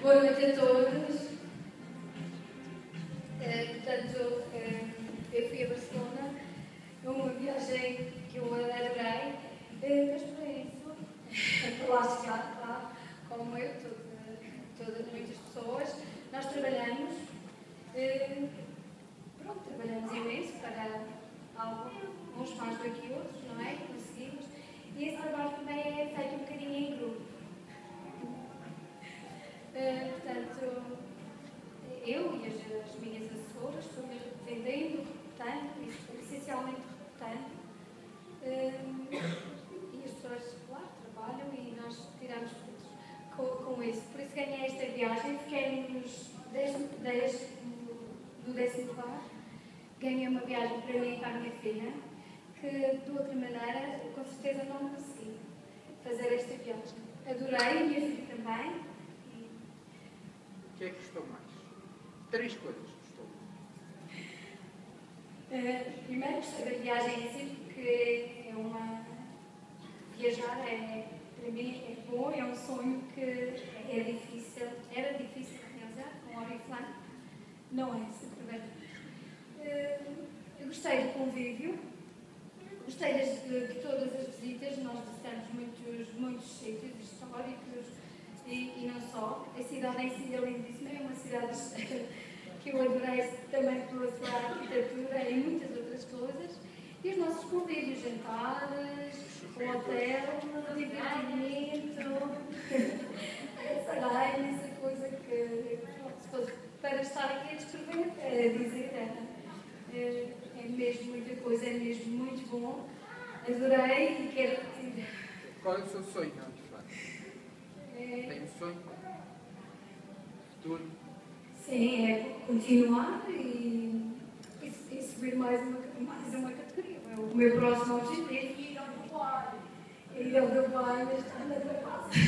Boa noite a todos. Portanto, eu fui a Barcelona, uma viagem que eu adorei, mas para isso, para lá chegar, claro, como eu, todas muitas pessoas, nós trabalhamos, trabalhamos imenso para algo, uns mais do que outros, não é? Conseguimos. E esse trabalho também é feito um bocadinho em grupo. Portanto, eu e as minhas assessoras fomos vendendo, reportando, essencialmente reportando, e as pessoas, claro, trabalham e nós tiramos frutos com isso. Por isso ganhei esta viagem, fiquei nos 10 do 10º lugar, ganhei uma viagem para mim e para a minha filha, que de outra maneira, com certeza não consegui fazer esta viagem. Adorei, a minha filha também. O que é que gostou mais? 3 coisas que gostou. Primeiro gostei da viagem em si, porque viajar para mim é bom, é um sonho que era difícil realizar com Oriflame. Não é simplesmente. Eu gostei do convívio, gostei de todas as visitas, nós visitamos muitos sítios históricos e não só. A cidade em si é lindíssima, é uma cidade que eu adorei também pela sua arquitetura e muitas outras coisas. E os nossos convívios, jantares, o hotel, o divertimento, essa coisa que, se fosse para estar aqui a descrever, a dizer, é mesmo muita coisa, é mesmo muito bom. Adorei e quero repetir. Qual é o seu sonho, Oriflame? Tem um sonho? Futuro? Sim, é continuar e subir mais uma categoria. O meu próximo objetivo é ir ao Dubai. Ir ao Dubai neste ano da fase.